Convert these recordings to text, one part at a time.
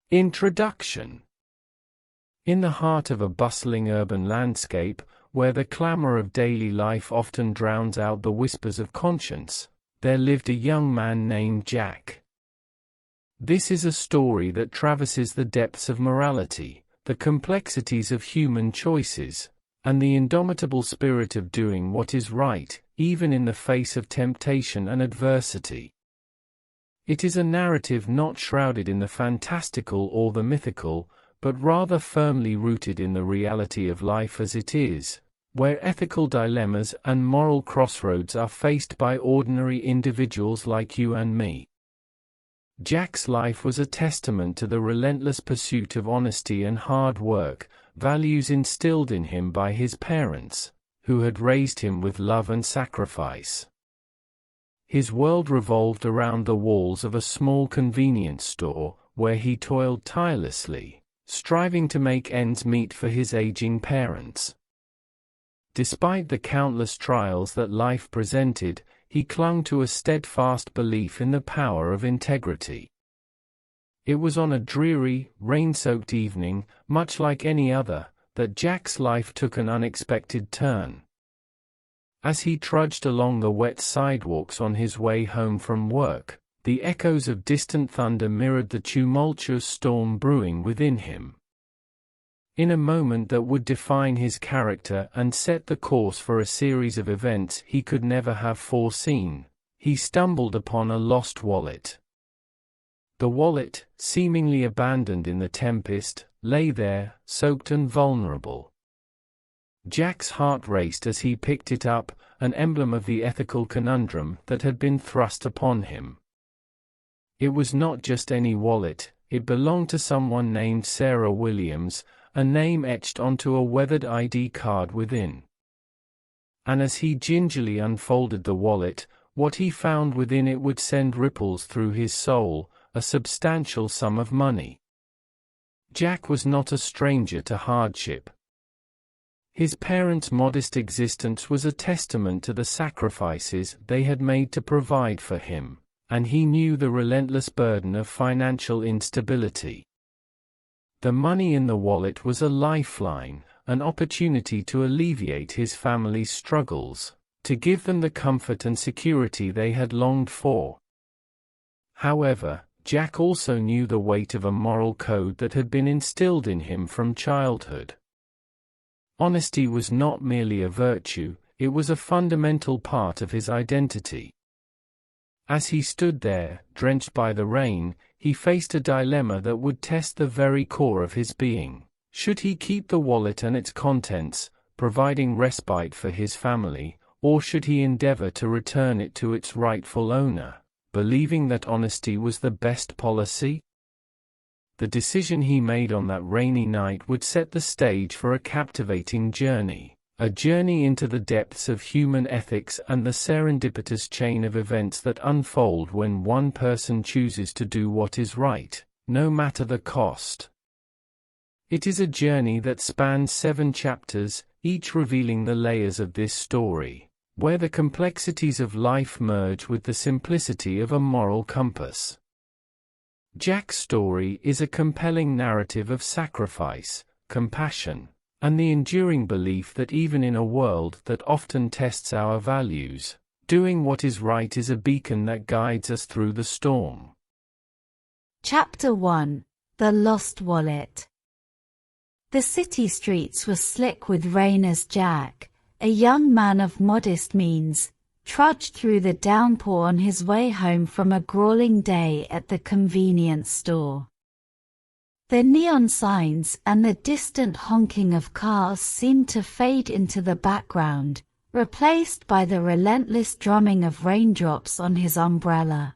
Introduction. In the heart of a bustling urban landscape, where the clamor of daily life often drowns out the whispers of conscience, there lived a young man named Jack. This is a story that traverses the depths of morality, the complexities of human choices, and the indomitable spirit of doing what is right, even in the face of temptation and adversity. It is a narrative not shrouded in the fantastical or the mythical, but rather firmly rooted in the reality of life as it is, where ethical dilemmas and moral crossroads are faced by ordinary individuals like you and me. Jack's life was a testament to the relentless pursuit of honesty and hard work, values instilled in him by his parents, who had raised him with love and sacrifice. His world revolved around the walls of a small convenience store, where he toiled tirelessly, striving to make ends meet for his aging parents. Despite the countless trials that life presented, he clung to a steadfast belief in the power of integrity. It was on a dreary, rain-soaked evening, much like any other, that Jack's life took an unexpected turn. As he trudged along the wet sidewalks on his way home from work, the echoes of distant thunder mirrored the tumultuous storm brewing within him. In a moment that would define his character and set the course for a series of events he could never have foreseen, he stumbled upon a lost wallet. The wallet, seemingly abandoned in the tempest, lay there, soaked and vulnerable. Jack's heart raced as he picked it up, an emblem of the ethical conundrum that had been thrust upon him. It was not just any wallet, it belonged to someone named Sarah Williams, a name etched onto a weathered ID card within. And as he gingerly unfolded the wallet, what he found within it would send ripples through his soul, a substantial sum of money. Jack was not a stranger to hardship. His parents' modest existence was a testament to the sacrifices they had made to provide for him, and he knew the relentless burden of financial instability. The money in the wallet was a lifeline, an opportunity to alleviate his family's struggles, to give them the comfort and security they had longed for. However, Jack also knew the weight of a moral code that had been instilled in him from childhood. Honesty was not merely a virtue, it was a fundamental part of his identity. As he stood there, drenched by the rain, he faced a dilemma that would test the very core of his being. Should he keep the wallet and its contents, providing respite for his family, or should he endeavor to return it to its rightful owner, believing that honesty was the best policy? The decision he made on that rainy night would set the stage for a captivating journey, a journey into the depths of human ethics and the serendipitous chain of events that unfold when one person chooses to do what is right, no matter the cost. It is a journey that spans 7 chapters, each revealing the layers of this story, where the complexities of life merge with the simplicity of a moral compass. Jack's story is a compelling narrative of sacrifice, compassion, and the enduring belief that even in a world that often tests our values, doing what is right is a beacon that guides us through the storm. Chapter 1: The Lost Wallet. The city streets were slick with rain as Jack, a young man of modest means, trudged through the downpour on his way home from a grueling day at the convenience store. The neon signs and the distant honking of cars seemed to fade into the background, replaced by the relentless drumming of raindrops on his umbrella.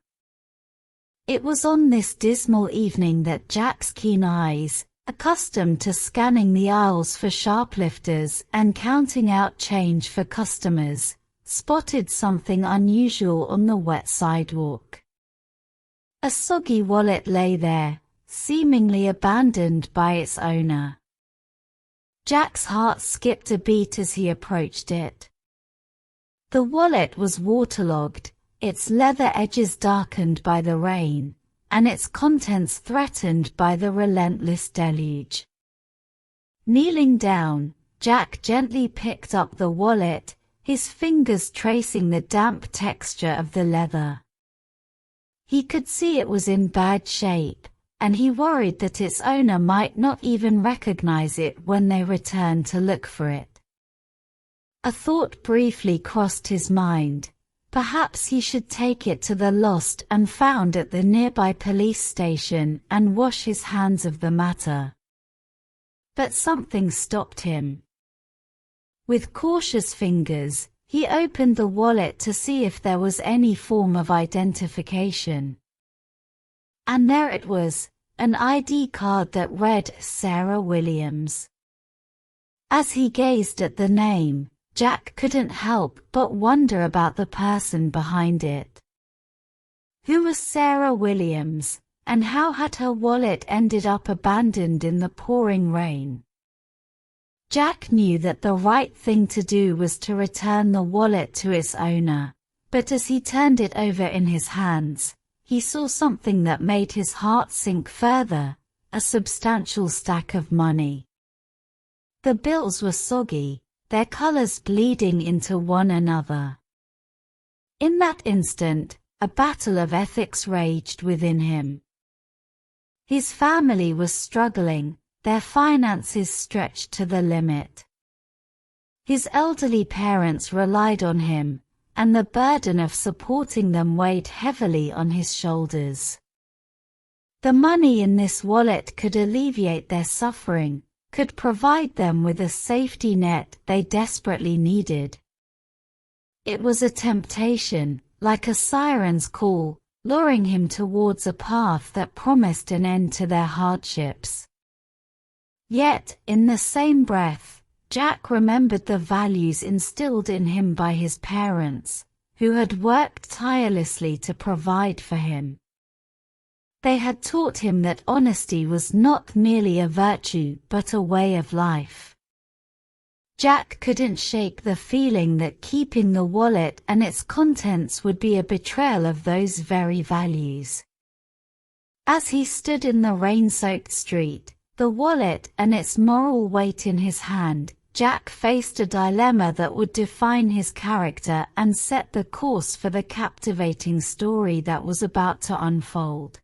It was on this dismal evening that Jack's keen eyes, accustomed to scanning the aisles for shoplifters and counting out change for customers, spotted something unusual on the wet sidewalk. A soggy wallet lay there, seemingly abandoned by its owner. Jack's heart skipped a beat as he approached it. The wallet was waterlogged, its leather edges darkened by the rain, and its contents threatened by the relentless deluge. Kneeling down, Jack gently picked up the wallet, his fingers tracing the damp texture of the leather. He could see it was in bad shape, and he worried that its owner might not even recognize it when they returned to look for it. A thought briefly crossed his mind. Perhaps he should take it to the lost and found at the nearby police station and wash his hands of the matter. But something stopped him. With cautious fingers, he opened the wallet to see if there was any form of identification. And there it was, an ID card that read Sarah Williams. As he gazed at the name, Jack couldn't help but wonder about the person behind it. Who was Sarah Williams, and how had her wallet ended up abandoned in the pouring rain? Jack knew that the right thing to do was to return the wallet to its owner, but as he turned it over in his hands, he saw something that made his heart sink further, a substantial stack of money. The bills were soggy, their colors bleeding into one another. In that instant, a battle of ethics raged within him. His family was struggling, their finances stretched to the limit. His elderly parents relied on him, and the burden of supporting them weighed heavily on his shoulders. The money in this wallet could alleviate their suffering, could provide them with a safety net they desperately needed. It was a temptation, like a siren's call, luring him towards a path that promised an end to their hardships. Yet, in the same breath, Jack remembered the values instilled in him by his parents, who had worked tirelessly to provide for him. They had taught him that honesty was not merely a virtue but a way of life. Jack couldn't shake the feeling that keeping the wallet and its contents would be a betrayal of those very values. As he stood in the rain-soaked street, the wallet and its moral weight in his hand, Jack faced a dilemma that would define his character and set the course for the captivating story that was about to unfold.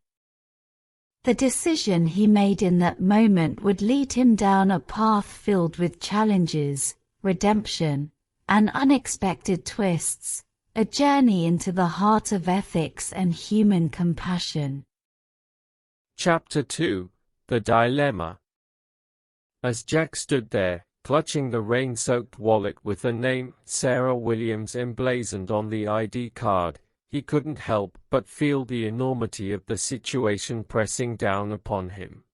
The decision he made in that moment would lead him down a path filled with challenges, redemption, and unexpected twists, a journey into the heart of ethics and human compassion. Chapter 2: The Dilemma. As Jack stood there, clutching the rain-soaked wallet with the name Sarah Williams emblazoned on the ID card, he couldn't help but feel the enormity of the situation pressing down upon him.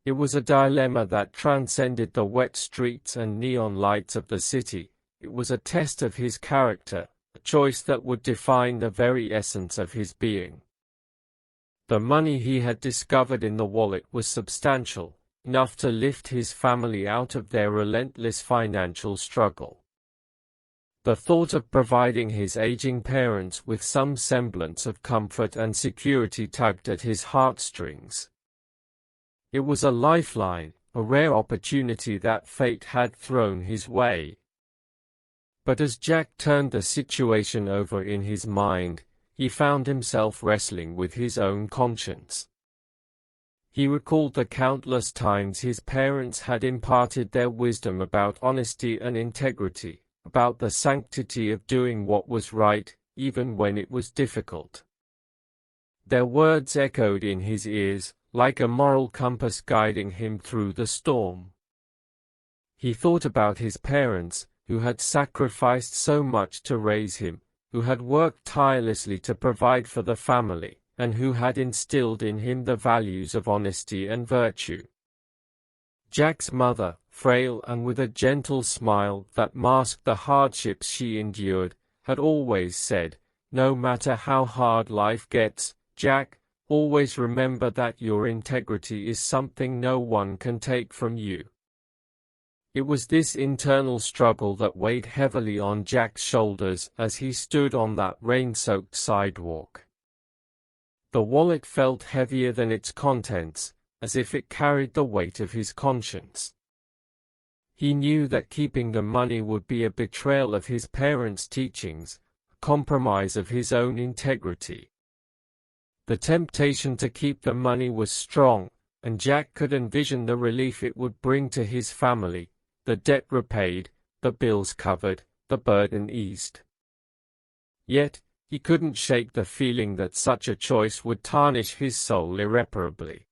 It was a dilemma that transcended the wet streets and neon lights of the city. It was a test of his character, a choice that would define the very essence of his being. The money he had discovered in the wallet was substantial, enough to lift his family out of their relentless financial struggle. The thought of providing his aging parents with some semblance of comfort and security tugged at his heartstrings. It was a lifeline, a rare opportunity that fate had thrown his way. But as Jack turned the situation over in his mind, he found himself wrestling with his own conscience. He recalled the countless times his parents had imparted their wisdom about honesty and integrity, about the sanctity of doing what was right, even when it was difficult. Their words echoed in his ears, like a moral compass guiding him through the storm. He thought about his parents, who had sacrificed so much to raise him, who had worked tirelessly to provide for the family, and who had instilled in him the values of honesty and virtue. Jack's mother, frail and with a gentle smile that masked the hardships she endured, had always said, "No matter how hard life gets, Jack, always remember that your integrity is something no one can take from you." It was this internal struggle that weighed heavily on Jack's shoulders as he stood on that rain-soaked sidewalk. The wallet felt heavier than its contents, as if it carried the weight of his conscience. He knew that keeping the money would be a betrayal of his parents' teachings, a compromise of his own integrity. The temptation to keep the money was strong, and Jack could envision the relief it would bring to his family, the debt repaid, the bills covered, the burden eased. Yet, he couldn't shake the feeling that such a choice would tarnish his soul irreparably.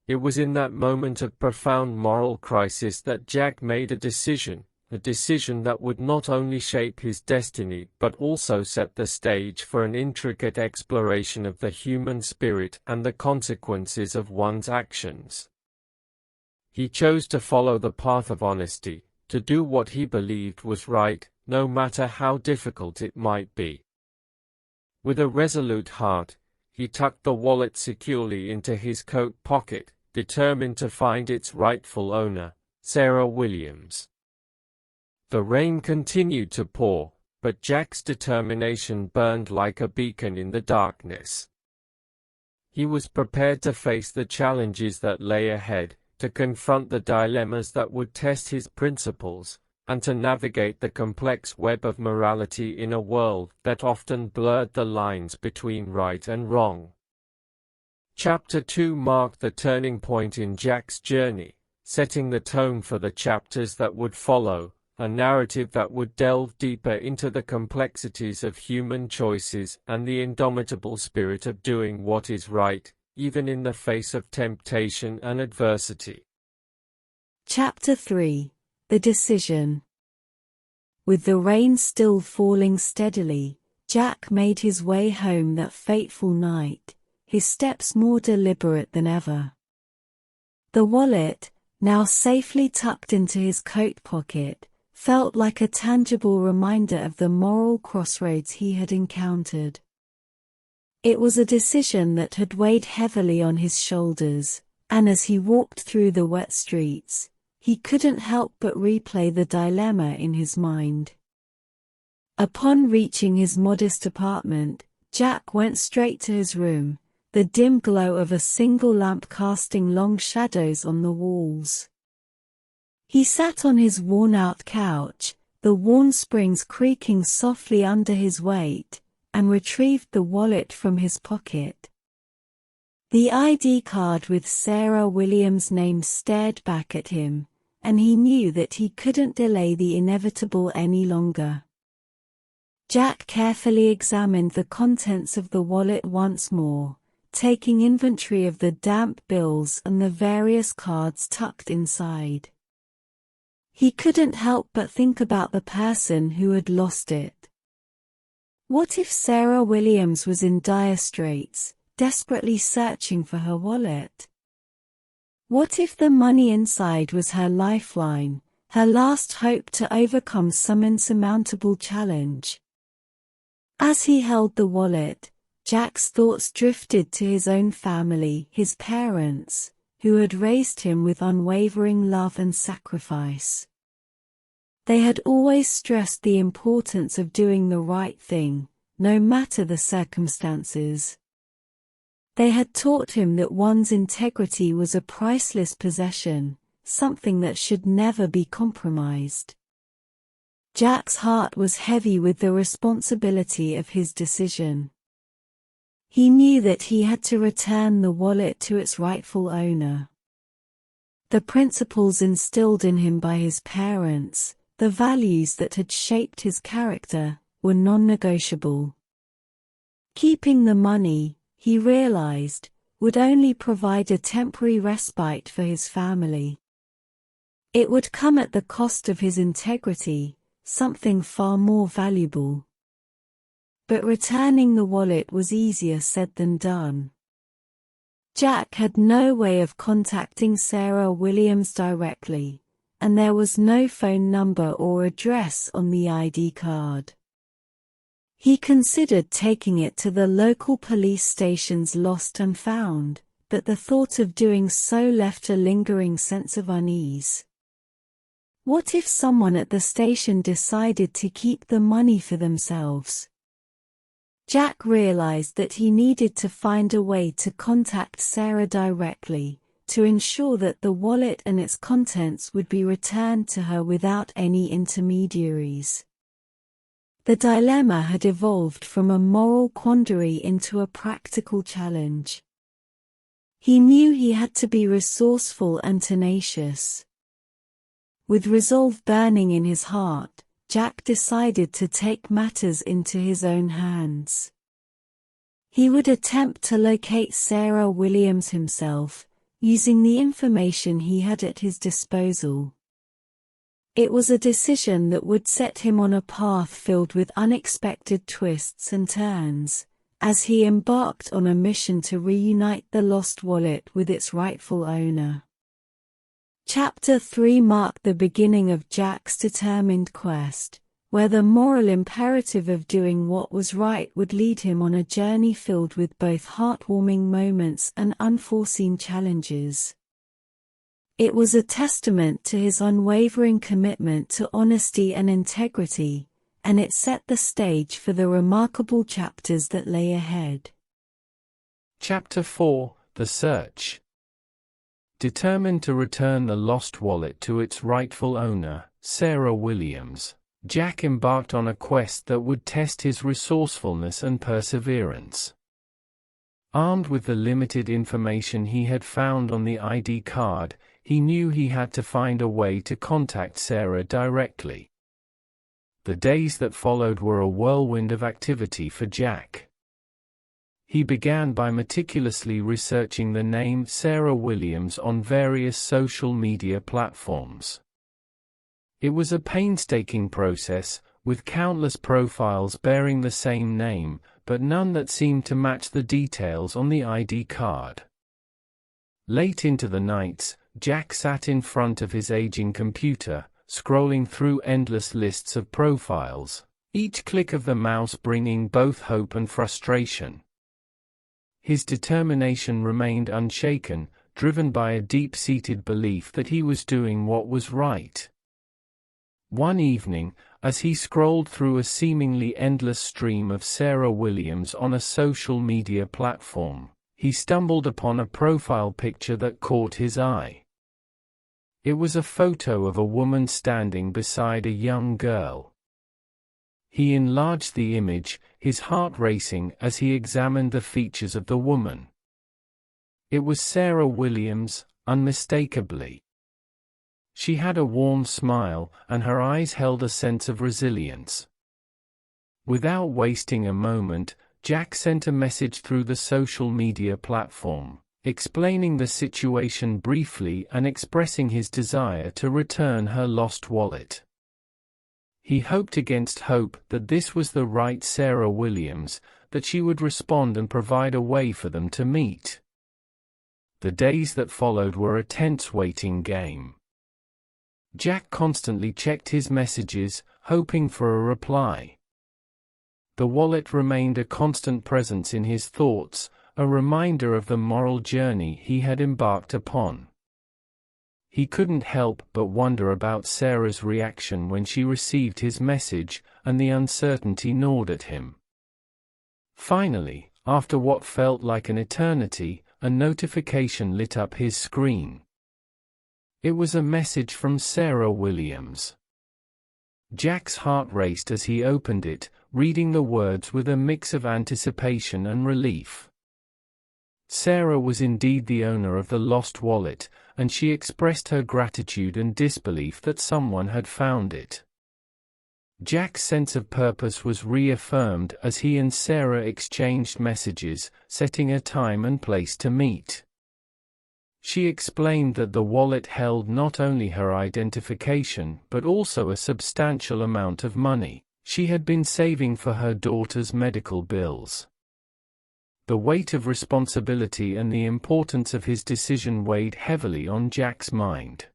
It was in that moment of profound moral crisis that Jack made a decision that would not only shape his destiny but also set the stage for an intricate exploration of the human spirit and the consequences of one's actions. He chose to follow the path of honesty, to do what he believed was right, no matter how difficult it might be. With a resolute heart, he tucked the wallet securely into his coat pocket, determined to find its rightful owner, Sarah Williams. The rain continued to pour, but Jack's determination burned like a beacon in the darkness. He was prepared to face the challenges that lay ahead, to confront the dilemmas that would test his principles, and to navigate the complex web of morality in a world that often blurred the lines between right and wrong. Chapter 2 marked the turning point in Jack's journey, setting the tone for the chapters that would follow, a narrative that would delve deeper into the complexities of human choices and the indomitable spirit of doing what is right, even in the face of temptation and adversity. Chapter 3: The Decision. With the rain still falling steadily, Jack made his way home that fateful night, his steps more deliberate than ever. The wallet, now safely tucked into his coat pocket, felt like a tangible reminder of the moral crossroads he had encountered. It was a decision that had weighed heavily on his shoulders, and as he walked through the wet streets, he couldn't help but replay the dilemma in his mind. Upon reaching his modest apartment, Jack went straight to his room, the dim glow of a single lamp casting long shadows on the walls. He sat on his worn-out couch, the worn springs creaking softly under his weight, and retrieved the wallet from his pocket. The ID card with Sarah Williams' name stared back at him, and he knew that he couldn't delay the inevitable any longer. Jack carefully examined the contents of the wallet once more, taking inventory of the damp bills and the various cards tucked inside. He couldn't help but think about the person who had lost it. What if Sarah Williams was in dire straits, desperately searching for her wallet? What if the money inside was her lifeline, her last hope to overcome some insurmountable challenge? As he held the wallet, Jack's thoughts drifted to his own family, his parents, who had raised him with unwavering love and sacrifice. They had always stressed the importance of doing the right thing, no matter the circumstances. They had taught him that one's integrity was a priceless possession, something that should never be compromised. Jack's heart was heavy with the responsibility of his decision. He knew that he had to return the wallet to its rightful owner. The principles instilled in him by his parents, the values that had shaped his character, were non-negotiable. Keeping the money, he realized, would only provide a temporary respite for his family. It would come at the cost of his integrity, something far more valuable. But returning the wallet was easier said than done. Jack had no way of contacting Sarah Williams directly, and there was no phone number or address on the ID card. He considered taking it to the local police station's lost and found, but the thought of doing so left a lingering sense of unease. What if someone at the station decided to keep the money for themselves? Jack realized that he needed to find a way to contact Sarah directly, to ensure that the wallet and its contents would be returned to her without any intermediaries. The dilemma had evolved from a moral quandary into a practical challenge. He knew he had to be resourceful and tenacious. With resolve burning in his heart, Jack decided to take matters into his own hands. He would attempt to locate Sarah Williams himself, using the information he had at his disposal. It was a decision that would set him on a path filled with unexpected twists and turns, as he embarked on a mission to reunite the lost wallet with its rightful owner. Chapter 3 marked the beginning of Jack's determined quest, where the moral imperative of doing what was right would lead him on a journey filled with both heartwarming moments and unforeseen challenges. It was a testament to his unwavering commitment to honesty and integrity, and it set the stage for the remarkable chapters that lay ahead. Chapter 4: The Search. Determined to return the lost wallet to its rightful owner, Sarah Williams, Jack embarked on a quest that would test his resourcefulness and perseverance. Armed with the limited information he had found on the ID card, he knew he had to find a way to contact Sarah directly. The days that followed were a whirlwind of activity for Jack. He began by meticulously researching the name Sarah Williams on various social media platforms. It was a painstaking process, with countless profiles bearing the same name, but none that seemed to match the details on the ID card. Late into the nights, Jack sat in front of his aging computer, scrolling through endless lists of profiles, each click of the mouse bringing both hope and frustration. His determination remained unshaken, driven by a deep-seated belief that he was doing what was right. One evening, as he scrolled through a seemingly endless stream of Sarah Williams on a social media platform, he stumbled upon a profile picture that caught his eye. It was a photo of a woman standing beside a young girl. He enlarged the image, his heart racing as he examined the features of the woman. It was Sarah Williams, unmistakably. She had a warm smile, and her eyes held a sense of resilience. Without wasting a moment, Jack sent a message through the social media platform, explaining the situation briefly and expressing his desire to return her lost wallet. He hoped against hope that this was the right Sarah Williams, that she would respond and provide a way for them to meet. The days that followed were a tense waiting game. Jack constantly checked his messages, hoping for a reply. The wallet remained a constant presence in his thoughts, a reminder of the moral journey he had embarked upon. He couldn't help but wonder about Sarah's reaction when she received his message, and the uncertainty gnawed at him. Finally, after what felt like an eternity, a notification lit up his screen. It was a message from Sarah Williams. Jack's heart raced as he opened it, reading the words with a mix of anticipation and relief. Sarah was indeed the owner of the lost wallet, and she expressed her gratitude and disbelief that someone had found it. Jack's sense of purpose was reaffirmed as he and Sarah exchanged messages, setting a time and place to meet. She explained that the wallet held not only her identification but also a substantial amount of money she had been saving for her daughter's medical bills. The weight of responsibility and the importance of his decision weighed heavily on Jack's mind.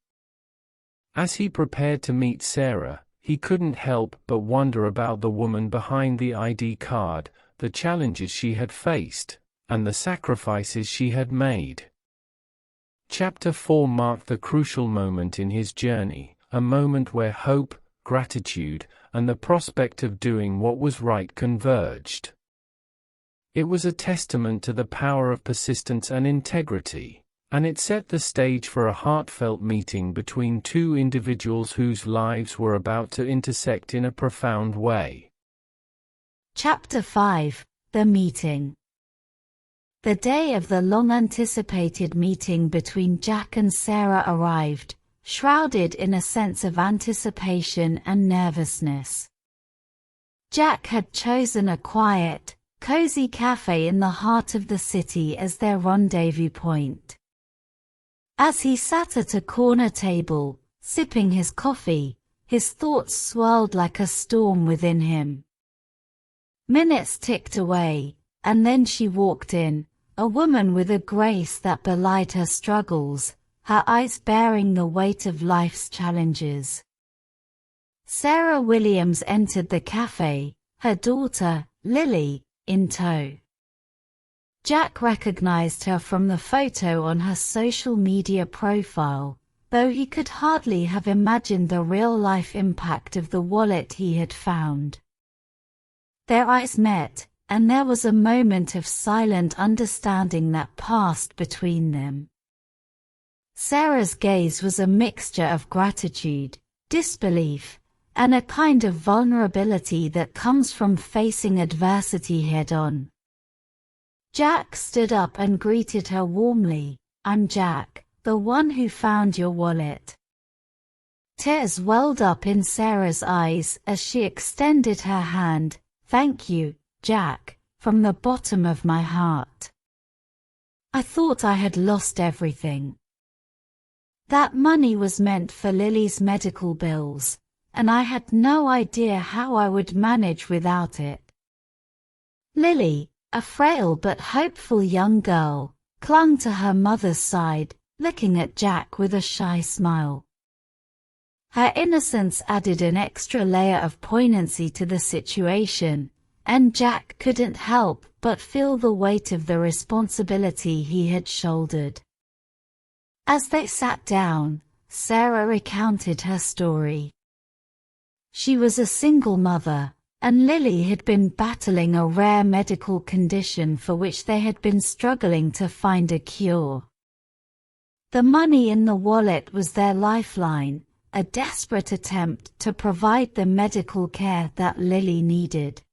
As he prepared to meet Sarah, he couldn't help but wonder about the woman behind the ID card, the challenges she had faced, and the sacrifices she had made. Chapter 4 marked the crucial moment in his journey, a moment where hope, gratitude, and the prospect of doing what was right converged. It was a testament to the power of persistence and integrity, and it set the stage for a heartfelt meeting between two individuals whose lives were about to intersect in a profound way. Chapter 5: The Meeting. The day of the long-anticipated meeting between Jack and Sarah arrived, shrouded in a sense of anticipation and nervousness. Jack had chosen a quiet, cozy cafe in the heart of the city as their rendezvous point. As he sat at a corner table, sipping his coffee, his thoughts swirled like a storm within him. Minutes ticked away, and then she walked in, a woman with a grace that belied her struggles, her eyes bearing the weight of life's challenges. Sarah Williams entered the cafe, her daughter, Lily, in tow. Jack recognized her from the photo on her social media profile, though he could hardly have imagined the real-life impact of the wallet he had found. Their eyes met, and there was a moment of silent understanding that passed between them. Sarah's gaze was a mixture of gratitude, disbelief, and a kind of vulnerability that comes from facing adversity head-on. Jack stood up and greeted her warmly. "I'm Jack, the one who found your wallet." Tears welled up in Sarah's eyes as she extended her hand. "Thank you, Jack, from the bottom of my heart. I thought I had lost everything. That money was meant for Lily's medical bills, and I had no idea how I would manage without it." Lily, a frail but hopeful young girl, clung to her mother's side, looking at Jack with a shy smile. Her innocence added an extra layer of poignancy to the situation, and Jack couldn't help but feel the weight of the responsibility he had shouldered. As they sat down, Sarah recounted her story. She was a single mother, and Lily had been battling a rare medical condition for which they had been struggling to find a cure. The money in the wallet was their lifeline, a desperate attempt to provide the medical care that Lily needed.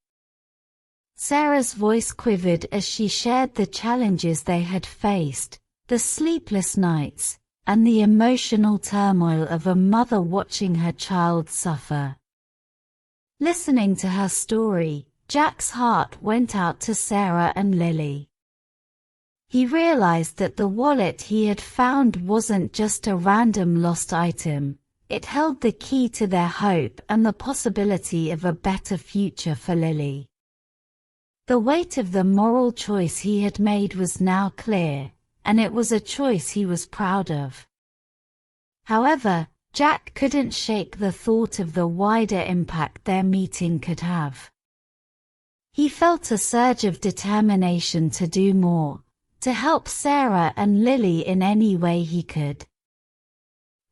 Sarah's voice quivered as she shared the challenges they had faced, the sleepless nights, and the emotional turmoil of a mother watching her child suffer. Listening to her story, Jack's heart went out to Sarah and Lily. He realized that the wallet he had found wasn't just a random lost item, it held the key to their hope and the possibility of a better future for Lily. The weight of the moral choice he had made was now clear, and it was a choice he was proud of. However, Jack couldn't shake the thought of the wider impact their meeting could have. He felt a surge of determination to do more, to help Sarah and Lily in any way he could.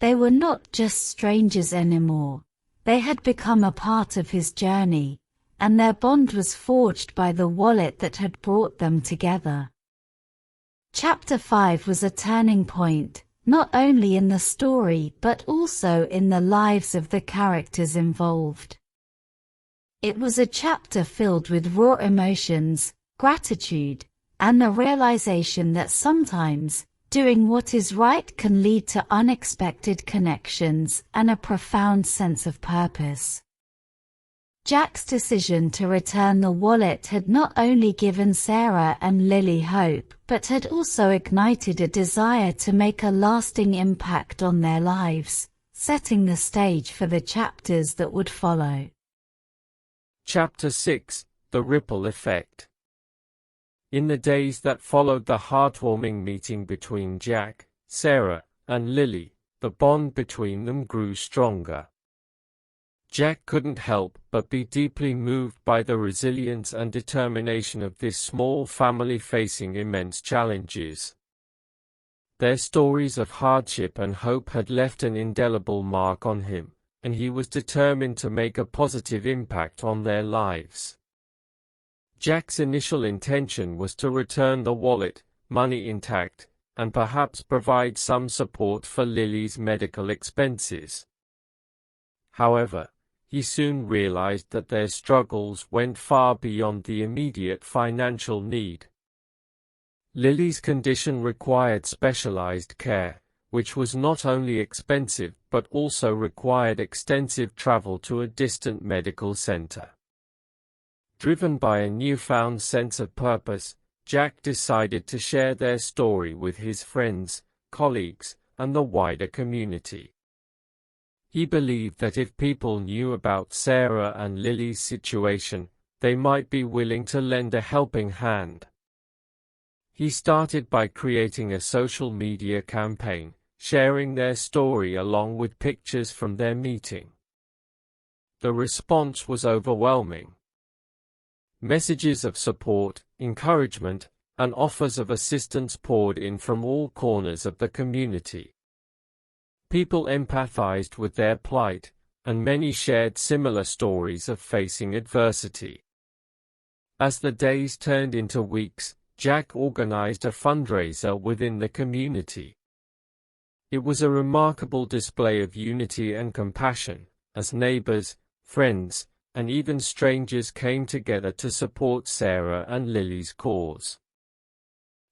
They were not just strangers anymore, they had become a part of his journey, and their bond was forged by the wallet that had brought them together. Chapter 5 was a turning point, not only in the story but also in the lives of the characters involved. It was a chapter filled with raw emotions, gratitude, and the realization that sometimes, doing what is right can lead to unexpected connections and a profound sense of purpose. Jack's decision to return the wallet had not only given Sarah and Lily hope, but had also ignited a desire to make a lasting impact on their lives, setting the stage for the chapters that would follow. Chapter 6: The Ripple Effect. In the days that followed the heartwarming meeting between Jack, Sarah, and Lily, the bond between them grew stronger. Jack couldn't help but be deeply moved by the resilience and determination of this small family facing immense challenges. Their stories of hardship and hope had left an indelible mark on him, and he was determined to make a positive impact on their lives. Jack's initial intention was to return the wallet, money intact, and perhaps provide some support for Lily's medical expenses. However, he soon realized that their struggles went far beyond the immediate financial need. Lily's condition required specialized care, which was not only expensive but also required extensive travel to a distant medical center. Driven by a newfound sense of purpose, Jack decided to share their story with his friends, colleagues, and the wider community. He believed that if people knew about Sarah and Lily's situation, they might be willing to lend a helping hand. He started by creating a social media campaign, sharing their story along with pictures from their meeting. The response was overwhelming. Messages of support, encouragement, and offers of assistance poured in from all corners of the community. People empathized with their plight, and many shared similar stories of facing adversity. As the days turned into weeks, Jack organized a fundraiser within the community. It was a remarkable display of unity and compassion, as neighbors, friends, and even strangers came together to support Sarah and Lily's cause.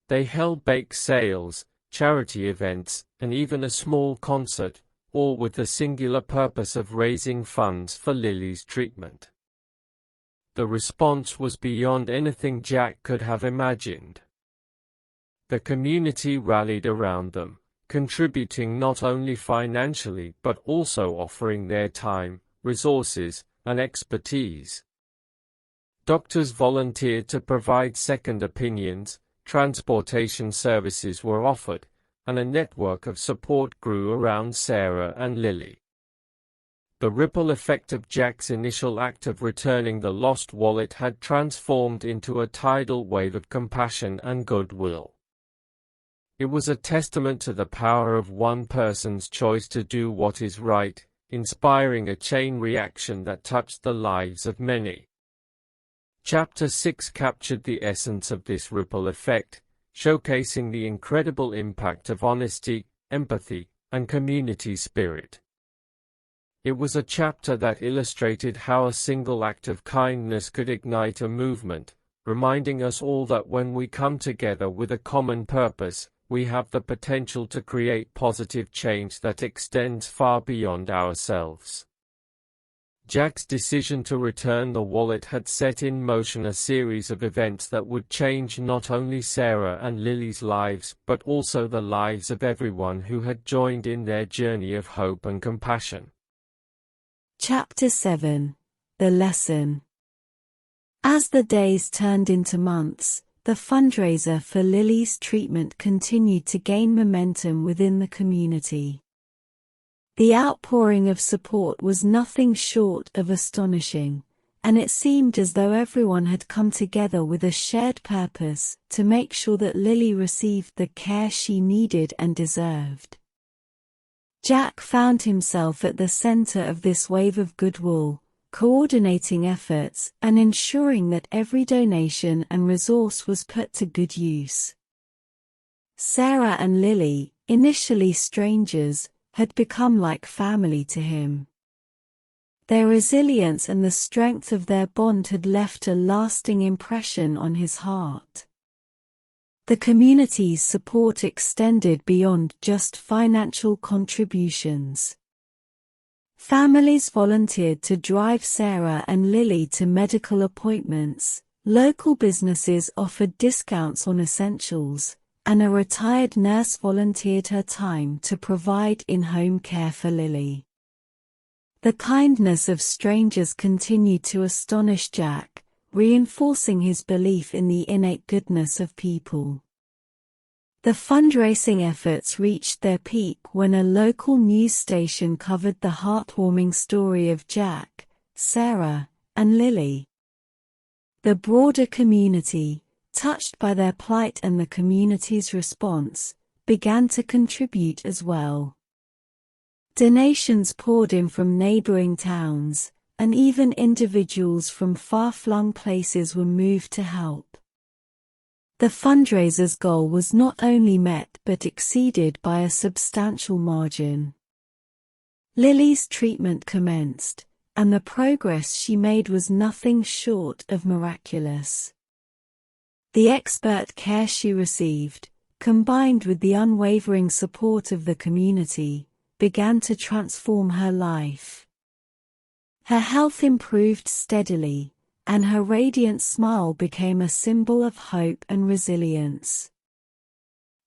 They held bake sales, charity events, and even a small concert, all with the singular purpose of raising funds for Lily's treatment. The response was beyond anything Jack could have imagined. The community rallied around them, contributing not only financially but also offering their time, resources, and expertise. Doctors volunteered to provide second opinions, transportation services were offered, and a network of support grew around Sarah and Lily. The ripple effect of Jack's initial act of returning the lost wallet had transformed into a tidal wave of compassion and goodwill. It was a testament to the power of one person's choice to do what is right, inspiring a chain reaction that touched the lives of many. Chapter 6 captured the essence of this ripple effect, showcasing the incredible impact of honesty, empathy, and community spirit. It was a chapter that illustrated how a single act of kindness could ignite a movement, reminding us all that when we come together with a common purpose, we have the potential to create positive change that extends far beyond ourselves. Jack's decision to return the wallet had set in motion a series of events that would change not only Sarah and Lily's lives but also the lives of everyone who had joined in their journey of hope and compassion. Chapter 7: The Lesson. As the days turned into months, the fundraiser for Lily's treatment continued to gain momentum within the community. The outpouring of support was nothing short of astonishing, and it seemed as though everyone had come together with a shared purpose to make sure that Lily received the care she needed and deserved. Jack found himself at the center of this wave of goodwill, coordinating efforts and ensuring that every donation and resource was put to good use. Sarah and Lily, initially strangers, had become like family to him. Their resilience and the strength of their bond had left a lasting impression on his heart. The community's support extended beyond just financial contributions. Families volunteered to drive Sarah and Lily to medical appointments, local businesses offered discounts on essentials, and a retired nurse volunteered her time to provide in-home care for Lily. The kindness of strangers continued to astonish Jack, reinforcing his belief in the innate goodness of people. The fundraising efforts reached their peak when a local news station covered the heartwarming story of Jack, Sarah, and Lily. The broader community, touched by their plight and the community's response, began to contribute as well. Donations poured in from neighboring towns, and even individuals from far-flung places were moved to help. The fundraiser's goal was not only met but exceeded by a substantial margin. Lily's treatment commenced, and the progress she made was nothing short of miraculous. The expert care she received, combined with the unwavering support of the community, began to transform her life. Her health improved steadily, and her radiant smile became a symbol of hope and resilience.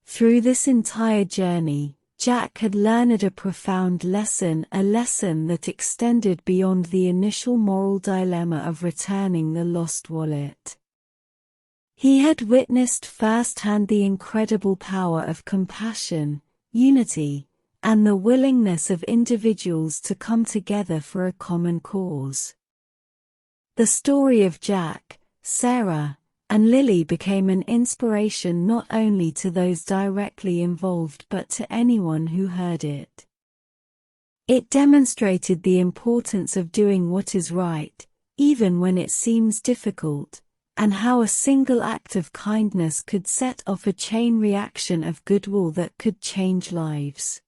Through this entire journey, Jack had learned a profound lesson, a lesson that extended beyond the initial moral dilemma of returning the lost wallet. He had witnessed firsthand the incredible power of compassion, unity, and the willingness of individuals to come together for a common cause. The story of Jack, Sarah, and Lily became an inspiration not only to those directly involved but to anyone who heard it. It demonstrated the importance of doing what is right, even when it seems difficult, and how a single act of kindness could set off a chain reaction of goodwill that could change lives.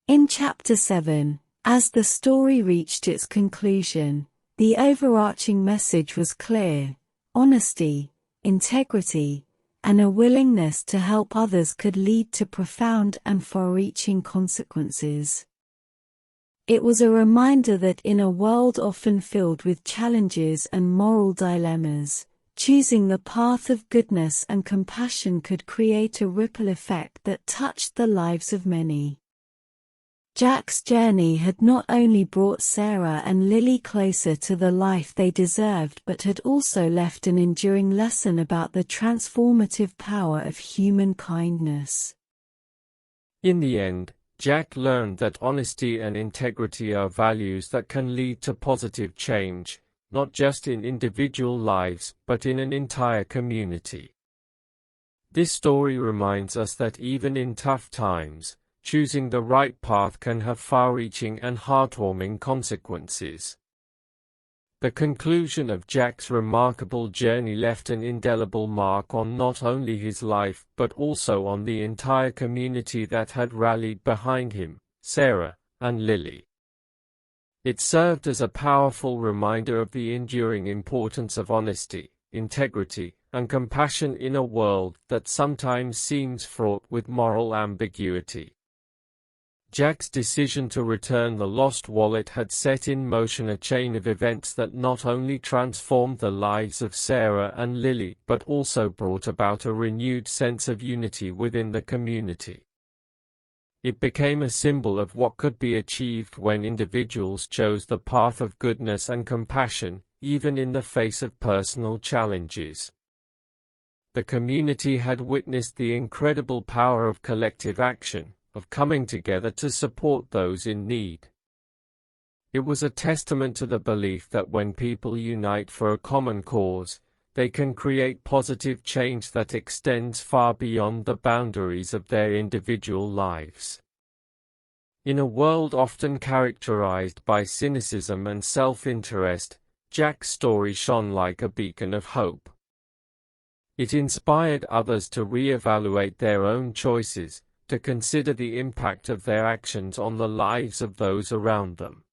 In Chapter 7, as the story reached its conclusion, the overarching message was clear: honesty, integrity, and a willingness to help others could lead to profound and far-reaching consequences. It was a reminder that in a world often filled with challenges and moral dilemmas, choosing the path of goodness and compassion could create a ripple effect that touched the lives of many. Jack's journey had not only brought Sarah and Lily closer to the life they deserved but had also left an enduring lesson about the transformative power of human kindness. In the end, Jack learned that honesty and integrity are values that can lead to positive change, not just in individual lives but in an entire community. This story reminds us that even in tough times, choosing the right path can have far-reaching and heartwarming consequences. The conclusion of Jack's remarkable journey left an indelible mark on not only his life but also on the entire community that had rallied behind him, Sarah and Lily. It served as a powerful reminder of the enduring importance of honesty, integrity, and compassion in a world that sometimes seems fraught with moral ambiguity. Jack's decision to return the lost wallet had set in motion a chain of events that not only transformed the lives of Sarah and Lily but also brought about a renewed sense of unity within the community. It became a symbol of what could be achieved when individuals chose the path of goodness and compassion, even in the face of personal challenges. The community had witnessed the incredible power of collective action, of coming together to support those in need. It was a testament to the belief that when people unite for a common cause, they can create positive change that extends far beyond the boundaries of their individual lives. In a world often characterized by cynicism and self-interest, Jack's story shone like a beacon of hope. It inspired others to re-evaluate their own choices, to consider the impact of their actions on the lives of those around them.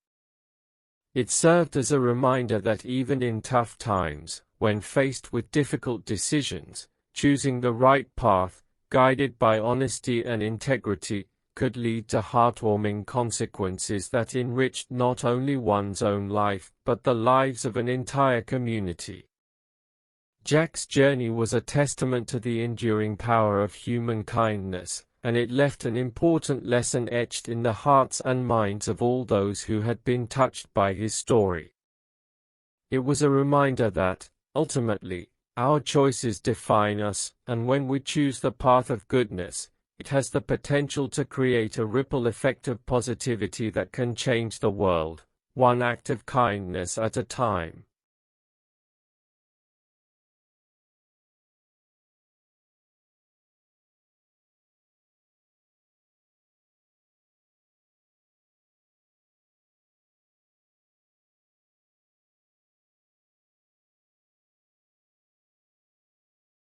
It served as a reminder that even in tough times, when faced with difficult decisions, choosing the right path, guided by honesty and integrity, could lead to heartwarming consequences that enriched not only one's own life but the lives of an entire community. Jack's journey was a testament to the enduring power of human kindness, and it left an important lesson etched in the hearts and minds of all those who had been touched by his story. It was a reminder that, ultimately, our choices define us, and when we choose the path of goodness, it has the potential to create a ripple effect of positivity that can change the world, one act of kindness at a time.